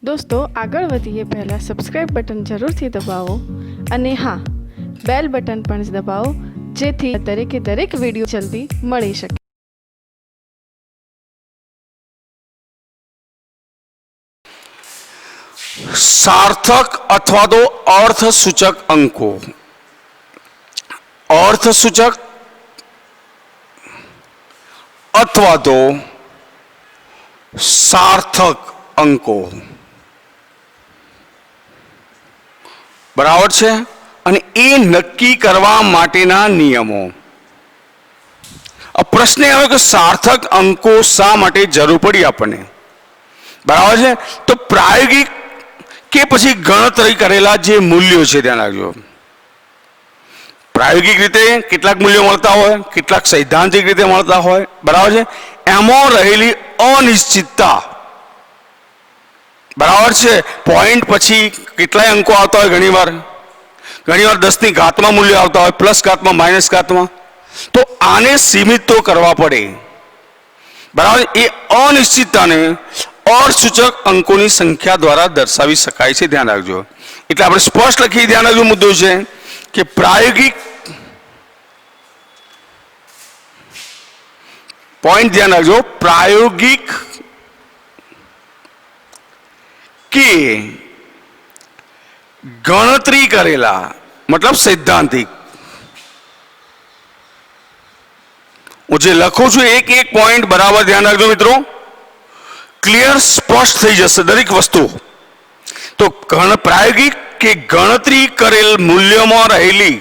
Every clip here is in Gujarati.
दोस्तों આગળ વધીએ પહેલાં સબસ્ક્રાઇબ બટન જરૂરથી દબાવો અને હા બેલ બટન પણ દબાવો જેથી દરેક વિડીયો જલ્દી મળી શકે। सार्थक अथवा तो अर्थसूचक अंको, अर्थसूचक अथवा तो सार्थक अंको बराबर है। અને એ નક્કી કરવા માટેના નિયમો। अब प्रश्न એ આવ્યો કે सार्थक अंको શા માટે જરૂર પડી આપણને, બરાબર છે। તો પ્રાયોગિક કે પછી ગણતરી કરેલા જે મૂલ્યો છે ધ્યાન રાખજો। પ્રાયોગિક રીતે કેટલાક મૂલ્યો મળતા હોય, કેટલાક સૈદ્ધાંતિક રીતે મળતા હોય, બરાબર છે। એમાં રહેલી અનિશ્ચિતતા, બરાબર છે। પોઈન્ટ પછી કેટલાય અંકો આવતા હોય, ઘણીવાર 10 ની ઘાતમાં મૂલ્ય આવતા હોય, પ્લસ ઘાતમાં, માઇનસ ઘાતમાં, તો આને સીમિત તો કરવા પડે, બરાબર। એ અનિશ્ચિતતાને અર્થસૂચક અંકોની સંખ્યા દ્વારા દર્શાવી શકાય છે, ધ્યાન રાખજો। એટલે આપણે સ્પષ્ટ લખી, ધ્યાન રાખજો મુદ્દો છે કે પ્રાયોગિક પોઈન્ટ, ધ્યાન રાખજો, પ્રાયોગિક કે ગણતરી કરેલા मतलब सैद्धांतिक, હું જે લખું છું એક એક પોઈન્ટ બરાબર ધ્યાન રાખજો મિત્રો, ક્લિયર સ્પષ્ટ થઈ જશે દરેક વસ્તુ। તો પ્રાયોગિક કે ગણતરી કરેલ મૂલ્યમાં રહેલી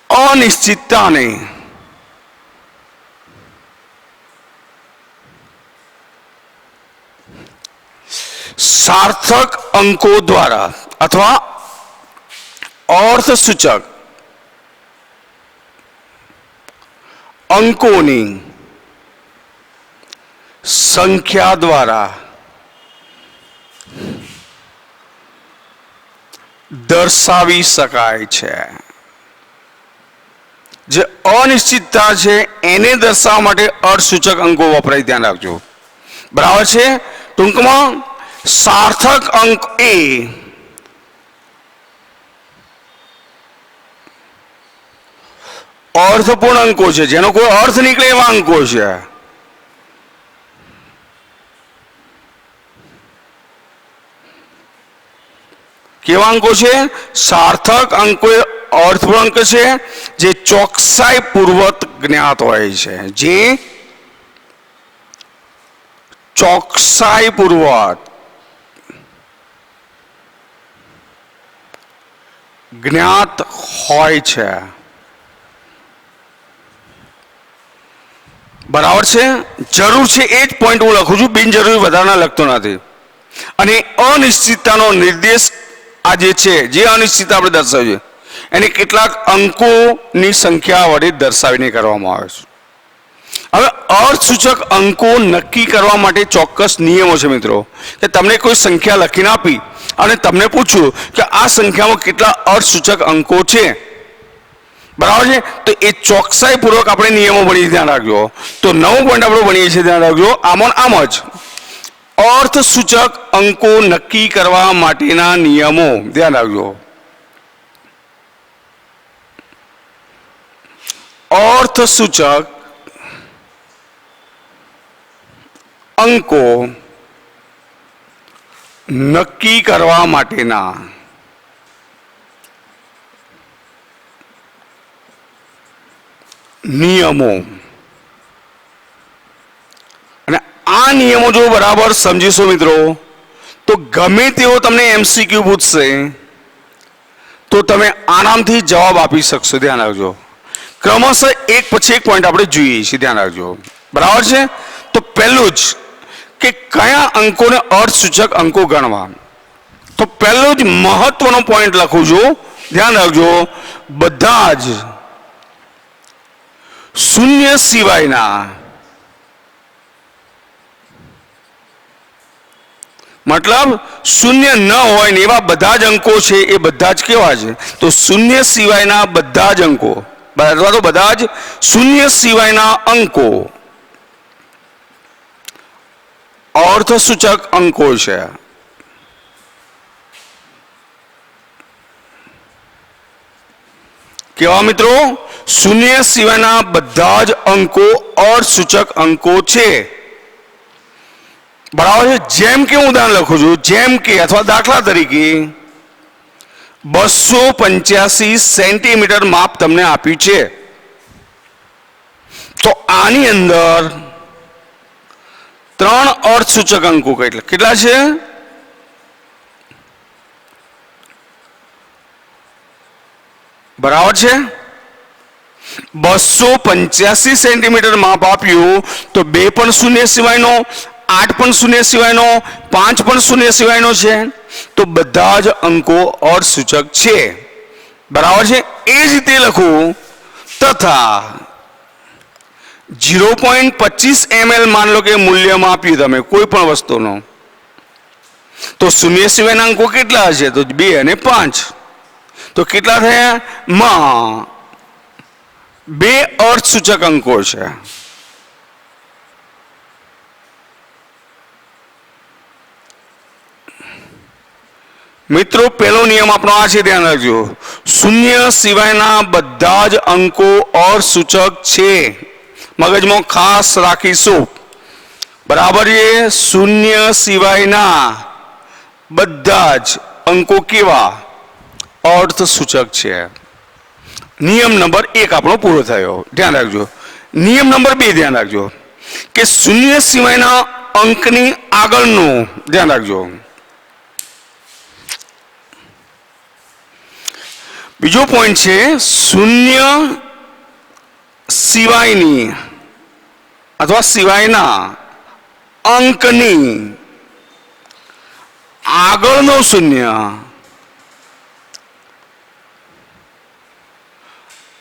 અનિશ્ચિતતાને सार्थक अंकों द्वारा अथवा अर्थसूचक अंकों की संख्या द्वारा दर्शावी शकाय छे। जे अनिश्चितता है एने दर्शाववा माटे अर्थसूचक अंको वपराय, ध्यान राखजो, बराबर है। टूंक में सार्थक अंक ए अर्थपूर्ण अंको है, जेनो कोई अर्थ निकले एवा अंको है। केवा अंको है? सार्थक अंको अर्थपूर्ण अंक है जे चौकसाई पूर्वक ज्ञात होय छे, जे चौकसाई पूर्वक ज्ञात होय छे, बराबर छे। जरूर छे एज पॉइंट हूँ लखुं छुं, बिनजरूरी वधारा लगतो नथी। अने अनिश्चिततानो निर्देश आ जे छे, जे अनिश्चितता आपणे दर्शावी छे एने केटलाक अंकोनी संख्या वडे दर्शावीने करवामां आवे छे। હવે અર્થસૂચક અંકો નક્કી કરવા માટે ચોક્કસ નિયમો છે મિત્રો, કે તમને કોઈ સંખ્યા લખીને આપી અને તમને પૂછ્યું કે આ સંખ્યામાં કેટલા અર્થસૂચક અંકો છે, બરાબર છે। તો એ ચોકસાઈપૂર્વક આપણે નિયમો ભણીએ, ધ્યાન રાખજો। તો 9 પોઈન્ટ આપણે ભણીએ છીએ, ધ્યાન રાખજો। આમ જ અર્થસૂચક અંકો નક્કી કરવા માટેના નિયમો, ધ્યાન રાખજો। અર્થસૂચક अंको नक्की करवा माटेना नियमों, અને આ નિયમો જો બરાબર સમજીશો મિત્રો તો ગમે તેવો તમને એમસીક્યુ પૂછશે તો તમે આરામથી જવાબ આપી શકશો, ધ્યાન રાખજો। ક્રમશઃ એક પછી એક પોઈન્ટ આપણે જોઈએ છીએ, ધ્યાન રાખજો, બરાબર છે। तो पहलू ज के कया अंकों ने अर्थसूचक अंको गणवा, तो पहलू ज महत्वनो पॉइंट लखूं छुं, ध्यान रखजो, बधाज शून्य सिवायना मतलब शून्य न होय ने एवा बधा ज अंको छे, ए बधा ज केवा छे? तो शून्य सिवायना बधा ज अंको, અથવા તો બધા જ શૂન્ય સિવાયના અંકો અર્થસૂચક અંકો છે. કેવા મિત્રો? શૂન્ય સિવાયના બધા જ અંકો અર્થસૂચક અંકો છે. બરાબર છે. જેમ કે હું ઉદાહરણ લખું છું, જેમ કે અથવા દાખલા તરીકે 285 સેન્ટીમીટર માપ તમને આપ્યું છે, તો આની અંદર 3 અર્થસૂચક અંકો કેટલા છે? બરાબર છે. 285 સેન્ટીમીટર માપ આપ્યું તો 2 પણ શૂન્ય સિવાયનો, 8 પણ શૂન્ય સિવાયનો, 5 પણ શૂન્ય સિવાયનો છે, તો બધા જ અંકો અર્થસૂચક છે. બરાબર છે. એ જ રીતે લખું તથા 0.25 ml માન લો કે મૂલ્યમાં આપ્યું તમે કોઈ પણ વસ્તુનો, તો શૂન્ય સિવાયના અંકો કેટલા હશે? તો 2 અને 5. તો કેટલા થયા? 2 અર્થસૂચક અંકો છે. મિત્રો પહેલો નિયમ આપણો આ છે, ધ્યાન રાખજો. શૂન્ય સિવાયના બધા જ અંકો અર્થસૂચક છે. મગજમાં ખાસ રાખીશું. બરાબર છે. શૂન્ય સિવાયના બધા જ અંકો કેવા? અર્થસૂચક છે. નિયમ નંબર 1 આપણો પૂરો થયો. ધ્યાન રાખજો. નિયમ નંબર 2 ધ્યાન રાખજો કે શૂન્ય સિવાયના અંકની આગળનું ધ્યાન રાખજો. બીજો પોઈન્ટ છે શૂન્ય સિવાયની અથવા સિવાયના અંકની આગળનો શૂન્ય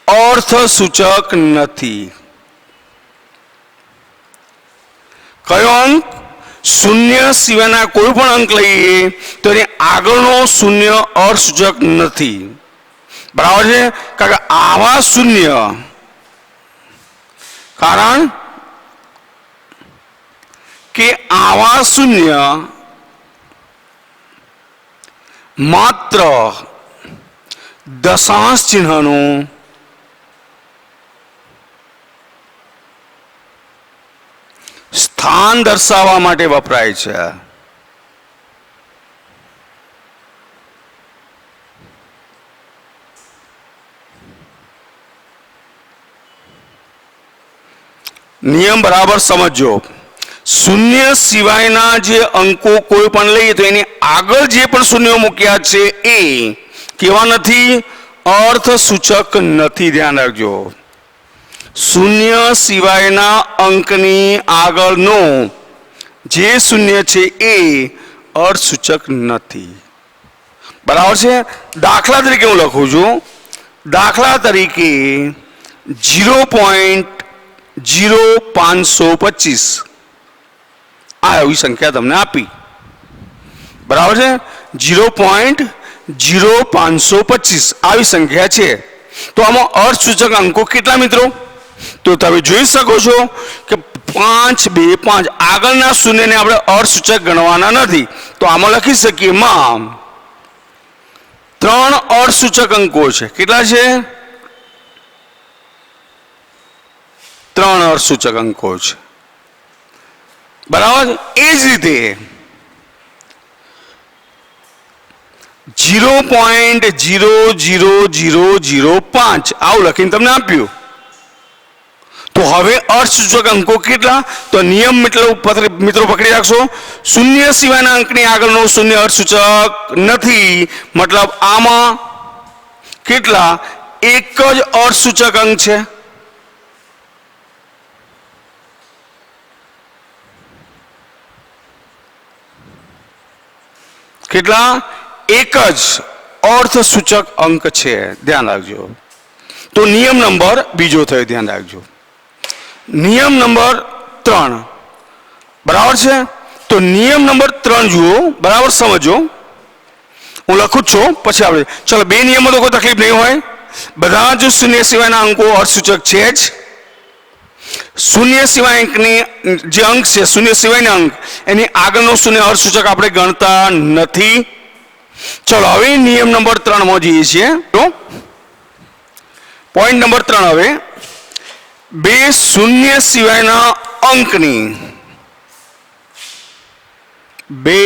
અર્થસૂચક નથી. કયો અંક? શૂન્ય સિવાયના કોઈ પણ અંક લઈએ તો એની આગળનો શૂન્ય અર્થસૂચક નથી. બરાબર છે. કારણ કે આવા શૂન્ય, કારણ કે આવા શૂન્ય માત્ર દશાંશ ચિહ્નનું સ્થાન દર્શાવવા માટે વપરાય છે. નિયમ બરાબર સમજો. શૂન્ય સિવાયના જે અંકો કોઈ પણ લઈએ તો એની આગળ જે પણ શૂન્યો મૂક્યા છે એ કેવા નથી? અર્થસૂચક નથી. ધ્યાન રાખજો. શૂન્ય સિવાયના અંકની આગળનો જે શૂન્ય છે એ અર્થસૂચક નથી. બરાબર છે. દાખલા તરીકે હું લખું છું. દાખલા તરીકે 0.0525 આ એવી સંખ્યા તમને આપી. બરાબર છે. 0.0525 આવી સંખ્યા છે. તો આમાં અર્થસૂચક અંકો કેટલા મિત્રો? તો તમે જોઈ શકો છો કે 5, 2, 5 આગળના શૂન્યને આપણે અર્થસૂચક ગણવાના નથી. તો આમાં લખી શકીએ માં 3 અર્થસૂચક અંકો છે. કેટલા છે? 3 અર્થસૂચક અંકો છે. બરાબર. એ જ રીતે 0.00005 આવું લખીને તમને આપ્યું. તો હવે અર્થસૂચક અંકો કેટલા? તો નિયમ મિત્રો પકડી રાખશો. શૂન્ય સિવાયના અંકની આગળનો શૂન્ય અર્થસૂચક નથી. મતલબ આમાં કેટલા? એક જ અર્થસૂચક અંક છે. કેટલા? એક જ અર્થસૂચક અંક છે. ધ્યાન રાખજો. તો નિયમ નંબર બીજો થયો. ધ્યાન રાખજો. નિયમ નંબર 3 બરાબર છે. તો નિયમ નંબર 3 જુઓ. બરાબર સમજો. હું લખું જ છું પછી આપણે ચલો 2 નિયમો તો કોઈ તકલીફ નહીં હોય. બધા જ શૂન્ય સિવાયના અંકો અર્થસૂચક છે જ. શૂન્ય સિવાય અંકની જે અંક છે, શૂન્ય સિવાયના અંક, એની આગળનો શૂન્ય અર્થસૂચક આપણે ગણતા નથી. ચલો હવે નિયમ નંબર 3 માં જઈએ છીએ. તો પોઈન્ટ નંબર 3, હવે બે શૂન્ય સિવાયના અંકની બે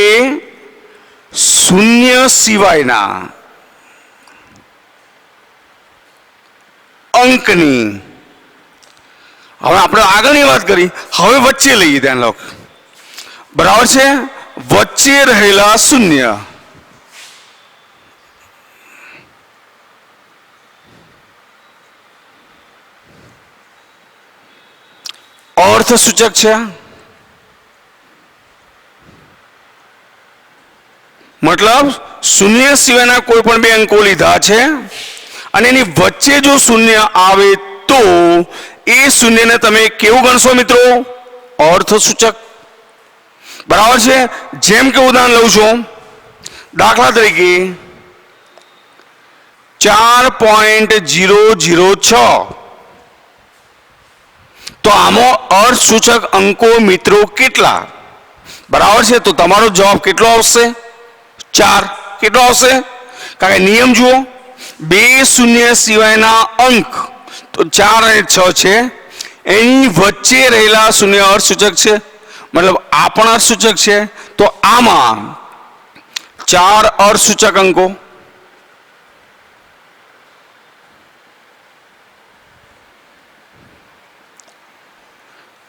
શૂન્ય સિવાયના અંકની, હવે આપણે આગળની વાત કરી, હવે વચ્ચે લઈએ, ધ્યાન રાખો, બરાબર છે. વચ્ચે રહેલા શૂન્ય અર્થસૂચક છે. મતલબ શૂન્ય સિવાયના કોઈ પણ બે અંકો લીધા છે અને એની વચ્ચે જો શૂન્ય આવે તો એ શૂન્યને તમે કેવું ગણશો મિત્રો? અર્થસૂચક. બરાબર છે. જેમ કે ઉદાહરણ લઉં છું, દાખલા તરીકે 4.006, તો આમાં અર્થસૂચક અંકો મિત્રો કેટલા? બરાબર છે. તો તમારો જવાબ કેટલો આવશે? 4. કેટલો આવશે? કારણ કે નિયમ જુઓ, બે શૂન્ય સિવાયના અંક તો 4 અને 6 છે, એની વચ્ચે રહેલા શૂન્ય અર્થસૂચક છે, મતલબ આ પણ અર્થસૂચક છે. તો આમાં 4 અર્થસૂચક અંકો,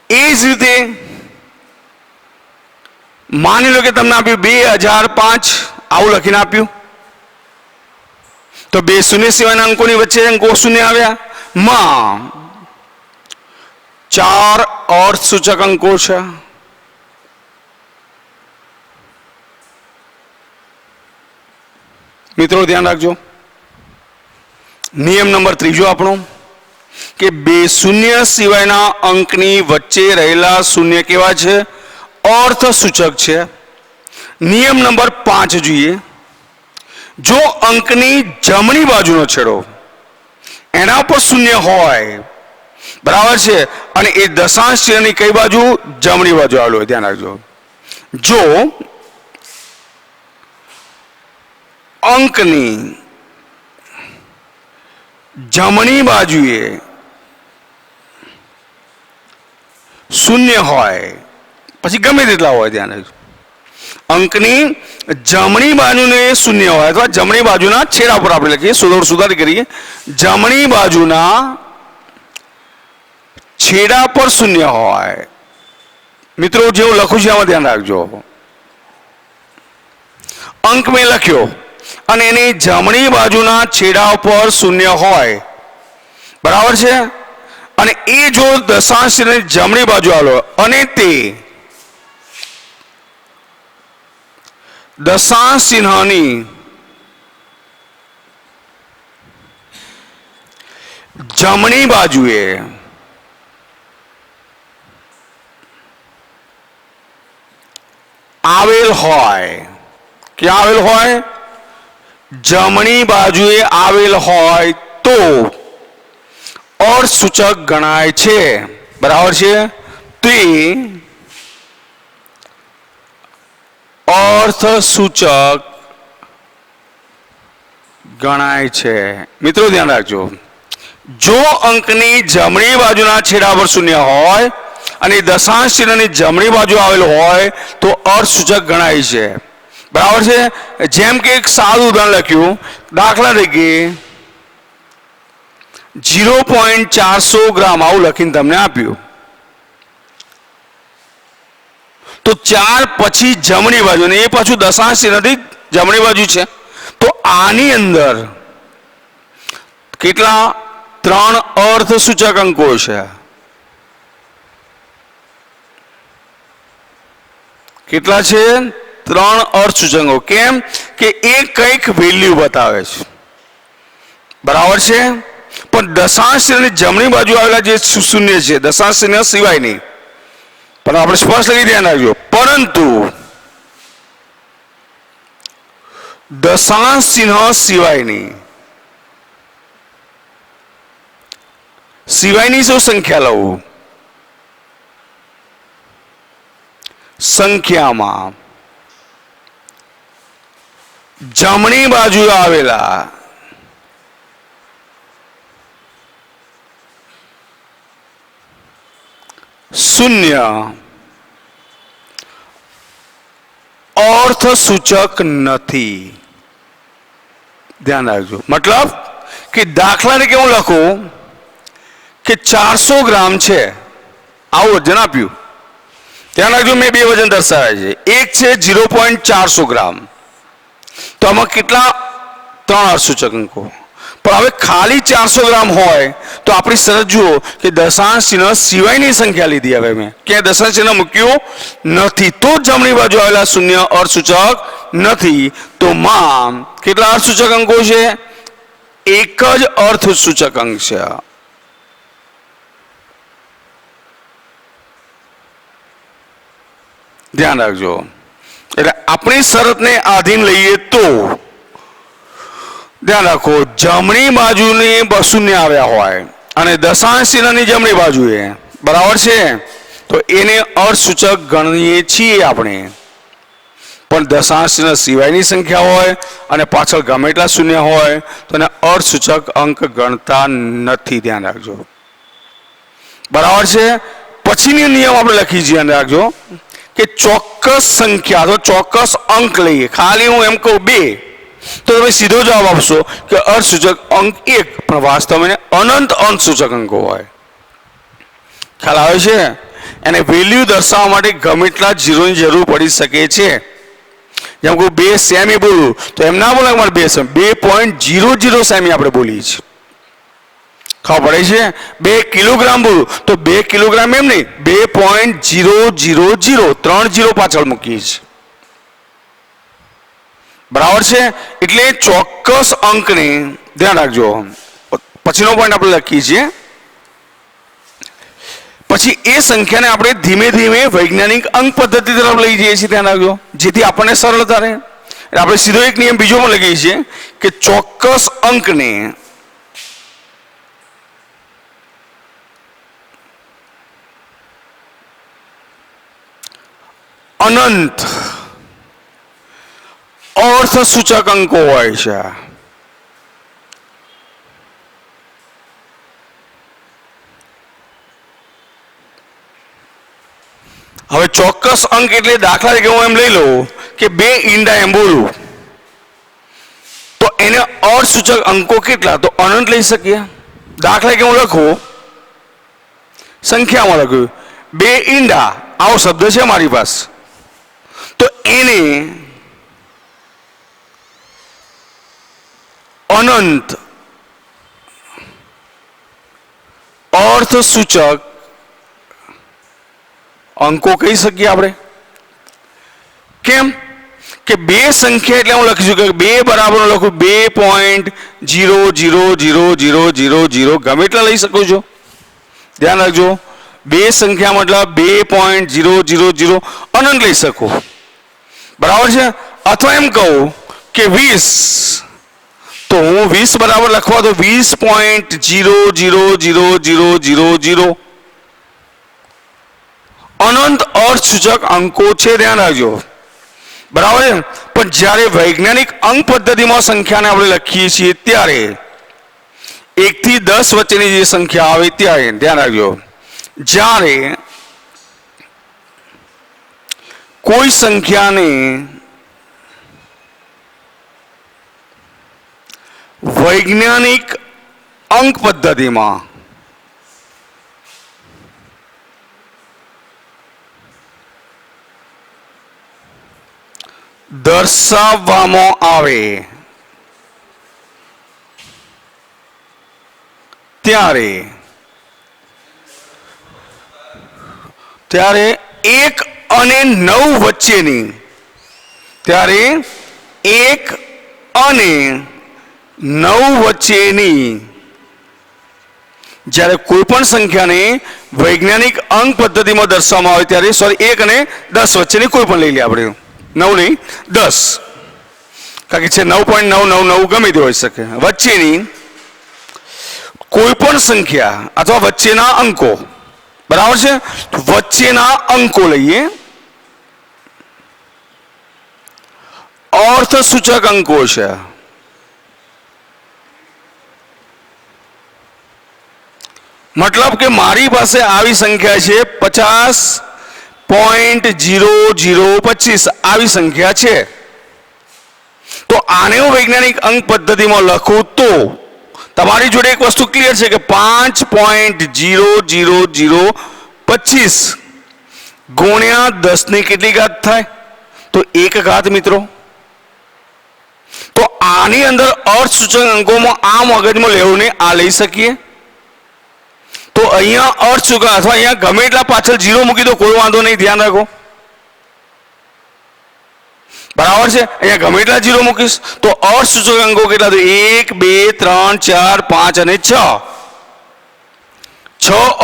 એ જ રીતે માની લો કે તમને આપ્યું 2005, આવું લખીને આપ્યું, તો બે શૂન્ય સિવાયના અંકોની વચ્ચે અંકો શૂન્ય આવ્યા, માં 4 અર્થસૂચક અંકો છે. મિત્રો ધ્યાન રાખજો, નિયમ નંબર 3 આપણો કે બે શૂન્ય સિવાયના અંકની વચ્ચે રહેલા શૂન્ય કેવા છે? અર્થસૂચક છે. નિયમ નંબર 5 જોઈએ, જો અંકની જમણી બાજુનો છેડો એના પર શૂન્ય હોય, બરાબર છે, અને એ દશાંશ ચિહ્નની કઈ બાજુ? જમણી બાજુ આવેલો હોય. ધ્યાન રાખજો, જો અંકની જમણી બાજુએ શૂન્ય હોય, પછી ગમે તેટલા હોય, ધ્યાન રાખજો, અંકની જમણી બાજુને શૂન્ય હોય અથવા જમણી બાજુના છેડા પર આપણે લખીએ, સુધારી કરીએ, જમણી બાજુના છેડા પર શૂન્ય હોય. મિત્રો જેવું લખું છું આમાં ધ્યાન રાખજો, અંક મેં લખ્યો અને એની જમણી બાજુના છેડા પર શૂન્ય હોય, બરાબર છે, અને એ જો દશાંશ ચિહ્નની જમણી બાજુ આવેલો અને તે દશાંશ ચિહ્નની જમણી બાજુએ આવેલ હોય, ક્યાં આવેલ હોય? જમણી બાજુએ આવેલ હોય તો અર્થસૂચક ગણાય છે. બરાબર છે. તે અર્થસૂચક ગણાય છે. મિત્રો ધ્યાન રાખજો, જો અંકની જમણી બાજુના છેડા પર શૂન્ય હોય અને દશાંશ ચિહ્નની જમણી બાજુ આવેલ હોય તો અર્થસૂચક ગણાય છે. બરાબર છે. જેમ કે એક સાદું ઉદાહરણ લખ્યું, દાખલા તરીકે 0.400 ગ્રામ આવું લખીને તમને આપ્યું, તો 4 પછી જમણી બાજુ, ને એ પાછું દશાંશ ચિહ્નથી જમણી બાજુ છે, તો આની અંદર કેટલા? 3 અર્થસૂચક અંકો છે. કેટલા છે? 3 અર્થસૂચકો. કેમ કે એ કંઈક વેલ્યુ બતાવે છે, બરાબર છે, પણ દશાંશ ચિહ્નની જમણી બાજુ આવેલા જે શૂન્ય છે, દશાંશ ચિહ્ન સિવાયની, પણ આપણે સ્પષ્ટ લખી ધ્યાન રાખજો, પરંતુ દશાંશ ચિહ્ન સિવાયની સિવાયની શું સંખ્યા લઉં? સંખ્યામાં જમણી બાજુ આવેલા શૂન્ય અર્થસૂચક નથી. ધ્યાન રાખજો. મતલબ કે દાખલાને કેવું લખું કે 400 ગ્રામ છે, આવું વજન આપ્યું. ધ્યાન રાખજો, મેં બે વજન દર્શાવ્યા છે. એક છે 0.400 ગ્રામ, તો આમાં કેટલા? 3 અર્થસૂચક અંકો. પણ હવે ખાલી 400 ગ્રામ હોય તો આપણી શરત જુઓ કે દશાંશ ચિહ્ન સિવાયની સંખ્યા લીધી. હવે મેં ક્યાંય દશાંશ ચિહ્ન મૂક્યું નથી, તો જમણી બાજુ આવેલા શૂન્ય અર્થસૂચક નથી. તો માં કેટલા અર્થસૂચક અંકો છે? એક જ અર્થસૂચક અંક છે. ધ્યાન રાખજો. એટલે આપણી શરતને આધીન લઈએ તો ધ્યાન રાખો, જમણી બાજુની શૂન્ય આવ્યા હોય અને દશાંશ ચિહ્નની જમણી બાજુએ, બરાબર છે, તો એને અર્થસૂચક ગણીએ છીએ આપણે. પણ દશાંશ ચિહ્ન સિવાયની સંખ્યા હોય અને પાછળ ગમે એટલા શૂન્ય હોય તો એને અર્થસૂચક અંક ગણતા નથી. ધ્યાન રાખજો, બરાબર છે. પછીનો નિયમ આપણે લખી છીએ, ધ્યાન રાખજો કે ચોક્કસ સંખ્યા તો ચોક્કસ અંક લઈએ. ખાલી હું એમ કહું 2 તો તમે સીધો જવાબ આપશો કે અર્થસૂચક અંક 1, પણ વાસ્તવમાં અનંત અર્થસૂચક અંકો હોય. ખ્યાલ આવે છે? એને વેલ્યુ દર્શાવવા માટે ગમે એટલા ઝીરોની જરૂર પડી શકે છે. જેમ કે 2 સેમી બોલું તો એમ ના બોલે મારે 2 સેમી, 2.00 સેમી આપણે બોલીએ છીએ. ખબર પડે છે? 2 કિલોગ્રામ બોલું તો 2 કિલોગ્રામ એમ નહીં, 2.000, 3 0 પાછળ મૂકીએ છીએ. બરાબર છે? એટલે ચોક્કસ અંકને ધ્યાન રાખજો. પછીનો પોઈન્ટ આપણે લખીએ છીએ. પછી એ સંખ્યાને આપણે ધીમે ધીમે વૈજ્ઞાનિક અંક પદ્ધતિ તરફ લઈ જઈએ છીએ. ધ્યાન રાખજો, જેથી આપણને સરળતા રહે. એટલે આપણે સીધો એક નિયમ બીજો પણ લખીએ છીએ કે ચોક્કસ અંકને અનંત અર્થસૂચક અંકો હોય છે. હવે ચોક્કસ અંક એટલે દાખલા તરીકે હું એમ લઈ લઉં કે 2 ઈંડા એમ બોલું તો એને અર્થસૂચક અંકો કેટલા? તો અનંત લઈ શકીએ. દાખલા તરીકે હું લખું, સંખ્યામાં લખ્યું 2 ઈંડા, આવો શબ્દ છે મારી પાસે, તો એને અનંત અર્થસૂચક અંકો કહી શકીએ આપણે. કેમ કે 2 સંખ્યા એટલે હું લખીશું કે 2 બરાબર લખું 2.000000 ગમે એટલા લઈ શકો છો. ધ્યાન રાખજો, 2 સંખ્યા મતલબ 2.000 અનંત લઈ શકો. બરાબર છે? અથવા એમ કહું કે 20, તો હું 20 બરાબર લખવા તો 20.00000 અનંત અર્થસૂચક અંકો છે. ધ્યાન રાખજો, બરાબર છે. પણ જ્યારે વૈજ્ઞાનિક અંક પદ્ધતિમાં સંખ્યાને આપણે લખીએ છીએ ત્યારે 1 થી 10 વચ્ચેની જે સંખ્યા આવે ત્યારે ધ્યાન રાખજો, જ્યારે કોઈ સંખ્યાને વૈજ્ઞાનિક અંક પદ્ધતિમાં દર્શાવવામાં આવે ત્યારે 1 અને 9 વચ્ચેની, ત્યારે 1 અને 9 વચ્ચેની જ્યારે કોઈ પણ સંખ્યાને વૈજ્ઞાનિક અંક પદ્ધતિમાં દર્શાવવામાં આવે ત્યારે 1 અને 10 વચ્ચેની કોઈ પણ લઈ લે આપણે, 9 નહીં 10, કારણ કે છે 9.999 ગમે તે હોઈ શકે, વચ્ચેની કોઈપણ સંખ્યા અથવા વચ્ચેના અંકો, બરાબર છે, વચ્ચેના અંકો લઈએ. અર્થસૂચક અંકો છે. મતલબ કે મારી પાસે આવી સંખ્યા છે 50.0025 આવી સંખ્યા છે. તો આને હું વૈજ્ઞાનિક અંક પદ્ધતિમાં લખું તો તમારી જોડે એક વસ્તુ ક્લિયર છે કે 5.00025 ગુણ્યા 10 ની કેટલી ઘાત થાય? તો 1 ઘાત મિત્રો. તો આની અંદર અર્થસૂચક અંકોમાં આ મગજમાં લેવું ને આ લઈ શકીએ. તો અહીંયા અર્થસૂચક અથવા અહીંયા ગમે એટલા પાછળ 0 મૂકી દો, કોઈ વાંધો નહીં, ધ્યાન રાખો. બરાબર છે, અહીંયા ગમે એટલા 0 મૂકીશ તો અર્થસૂચક અંકો કેટલા? તો 1 2 3 4 5 અને 6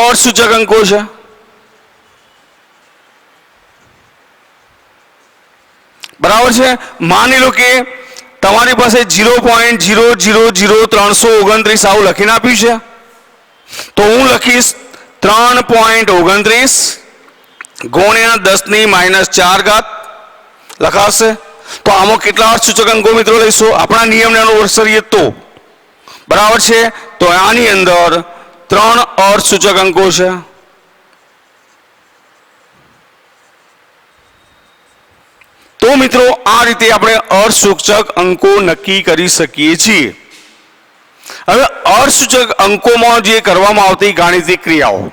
અર્થસૂચક અંકો છે. બરાબર છે. માની લો કે તમારી પાસે 0.000329 આવું લખીને આપ્યું છે. તો હું લખીશ 3.29 ગુણ્યા 10 ની -4 ઘાત લખાશે. તો આમાં કેટલા અર્થસૂચક અંકો મિત્રો લઈશું? આપણા નિયમને અનુસરીએ તો બરાબર છે. તો આની અંદર 3 અર્થસૂચક અંકો છે. તો મિત્રો આ રીતે આપણે અર્થસૂચક અંકો નક્કી કરી શકીએ છીએ. હવે અર્થસૂચક અંકોમાં જે કરવામાં આવતી ગાણિતિક ક્રિયાઓ,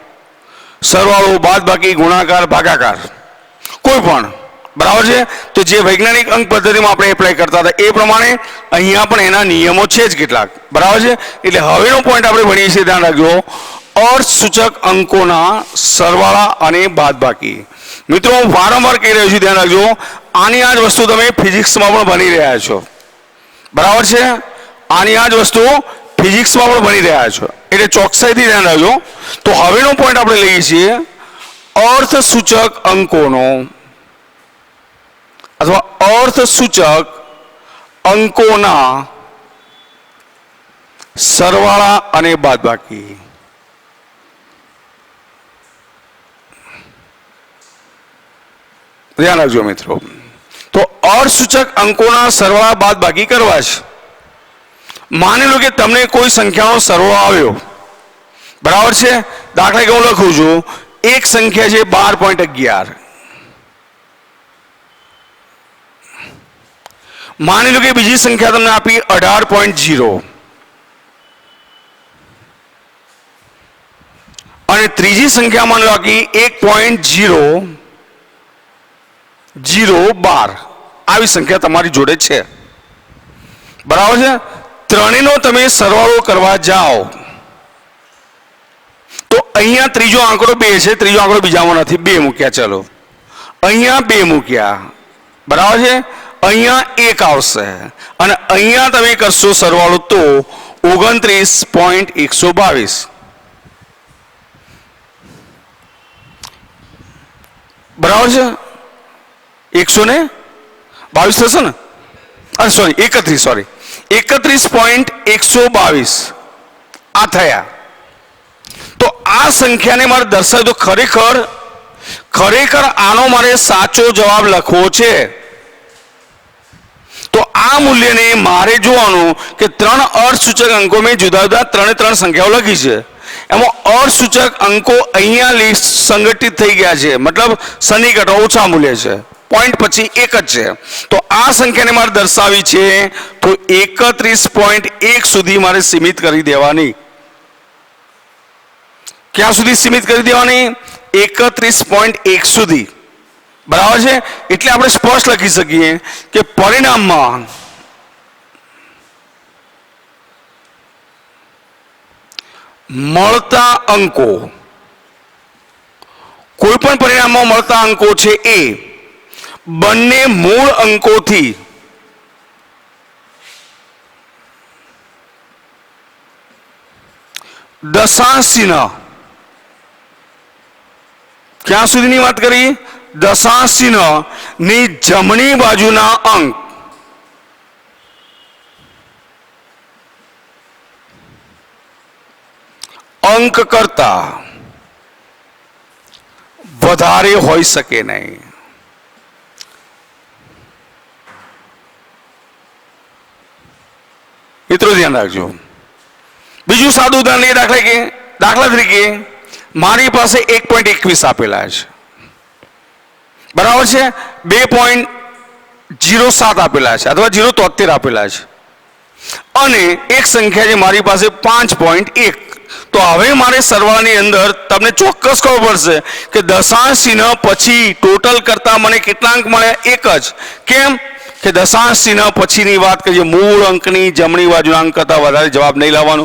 સરવાળો, બાદબાકી, ગુણાકાર, ભાગાકાર, કોઈ પણ, બરાબર છે, તો જે વૈજ્ઞાનિક અંક પદ્ધતિમાં આપણે એપ્લાય કરતા હતા એ પ્રમાણે અહીંયા પણ એના નિયમો છે જ કેટલાક, બરાબર છે. એટલે હવેનો પોઈન્ટ આપણે ભણીએ છીએ, ધ્યાન રાખજો, અર્થસૂચક અંકોના સરવાળા અને બાદબાકી. મિત્રો હું વારંવાર કહી રહ્યો છું, ધ્યાન રાખજો, આની આ જ વસ્તુ તમે ફિઝિક્સમાં પણ ભણી રહ્યા છો, બરાબર છે. આની આ જ વસ્તુ ફિઝિક્સમાં પણ ભણી રહ્યા છો, એટલે ચોકસાઈથી ધ્યાન રાખજો. તો હવેનો પોઈન્ટ આપણે લઈએ છીએ અર્થસૂચક અંકોનો અથવા અર્થસૂચક અંકોના સરવાળા અને બાદબાકી. ધ્યાન રાખજો મિત્રો. તો અર્થસૂચક અંકોના સરવાળા બાદબાકી કરવા છે. માની લો કે તમને કોઈ સંખ્યાનો સરવાળો આવ્યો, બરાબર છે. દાખલા કે હું લખું છું, એક સંખ્યા છે 12.11. માની લો કે બીજી સંખ્યા તમને આપી 18.0 અને ત્રીજી સંખ્યા માની લો આપી 1.012. આવી સંખ્યા તમારી જોડે છે, બરાબર છે. ત્રણેયનો તમે સરવાળો કરવા જાઓ તો અહીંયા ત્રીજો આંકડો 2 છે, ત્રીજો આંકડો બીજામાં નથી, 2 મૂક્યા. ચલો અહીંયા 2 મૂક્યા, બરાબર છે. અહીંયા 1 આવશે અને અહીંયા તમે કરશો સરવાળો તો 29.122. બરાબર છે. 122 થશે ને? સોરી 31.122 આ થયા. તો આ સંખ્યાને મારે દર્શાવ્યું, તો ખરેખર આનો મારે સાચો જવાબ લખવો છે. તો આ મૂલ્યને મારે જોવાનું કે 3 અર્થસૂચક અંકો મેં જુદા જુદા 3 સંખ્યાઓ લખી છે, એમાં અર્થસૂચક અંકો અહીંયા સંગઠિત થઈ ગયા છે, મતલબ સન્નિકટ ઓછા મૂલ્ય છે, પોઈન્ટ પછી 1 જ છે. તો આ સંખ્યાને મારે દર્શાવી છે તો 31.1 સુધી મારે સીમિત કરી દેવાની. ક્યાં સુધી સીમિત કરી દેવાની? 31.1 સુધી, બરાબર છે. એટલે આપણે સ્પષ્ટ લખી શકીએ કે પરિણામમાં મળતા અંકો, કોઈ પણ પરિણામમાં મળતા અંકો છે એ બંને મૂળ અંકોથી દશાંશ ચિહ્ન, ક્યાં સુધીની વાત કરી? દશાંશ ચિહ્ન ની જમણી બાજુના અંક અંક કરતા વધારે હોઈ શકે નહીં. મિત્રો ધ્યાન રાખજો. બીજું સાદું ઉદાહરણ એ દાખલા તરીકે મારી પાસે 1.21 આપેલા છે, બરાબર છે, 2.07 આપેલા છે અથવા 0.73 આપેલા છે, અને એક સંખ્યા છે મારી પાસે 5.1. તો હવે મારે સરવાળાની અંદર તમને ચોક્કસ ખબર પડશે કે દશાંશ ચિહ્ન પછી ટોટલ કરતા મને કેટલા અંક મળ્યા? 1 જ. કેમ કે દશાંશ ચિહ્ન પછીની વાત કરીએ, મૂળ અંકની જમણી બાજુના અંક કરતા વધારે જવાબ નહીં લાવવાનો.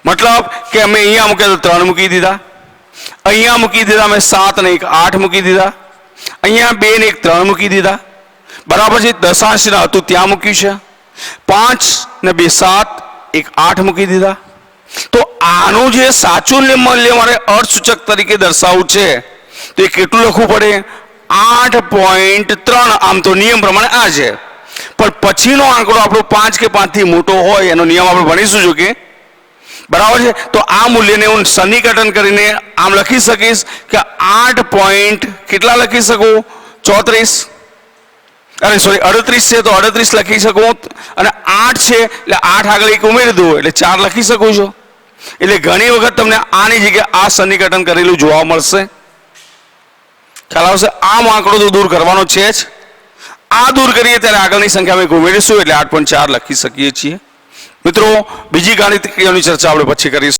મતલબ કે અમે અહીંયા મૂક્યા તો 3 મૂકી દીધા, અહીંયા મૂકી દીધા અમે 7 ને 1 8 મૂકી દીધા, અહીંયા 2 ને 1 3 મૂકી દીધા, બરાબર છે. દશાંશ ચિહ્ન હતું ત્યાં મૂક્યું છે, 5 ને 2 7 1 8 મૂકી દીધા. તો આનું જે સાચું મૂલ્ય મારે અર્થસૂચક તરીકે દર્શાવવું છે તો એ કેટલું લખવું પડે? 8.3. આમ તો નિયમ પ્રમાણે આ છે, પણ પછીનો આંકડો આપણો 5 કે 5 થી મોટો હોય એનો નિયમ આપણે ભણીશું જો કે, બરાબર છે. તો આ મૂલ્યને હું સન્નિકટન કરીને આમ લખી શકીશ કે 8. કેટલા લખી શકું? 34 છે તો 38 લખી શકું, અને 8 છે એટલે 8 આગળ 1 ઉમેરી દઉં એટલે 4 લખી શકું છું. એટલે ઘણી વખત તમને આની જગ્યાએ આ સન્નિકટન કરેલું જોવા મળશે. ખ્યાલ આવશે? આમ આંકડો તો દૂર કરવાનો છે જ. આ દૂર કરીએ ત્યારે આગળની સંખ્યા અમે ઉમેરીશું એટલે 8.4 લખી શકીએ છીએ. મિત્રો બીજી ગાણિતિક ક્રિયાઓની ચર્ચા આપણે પછી કરીશું.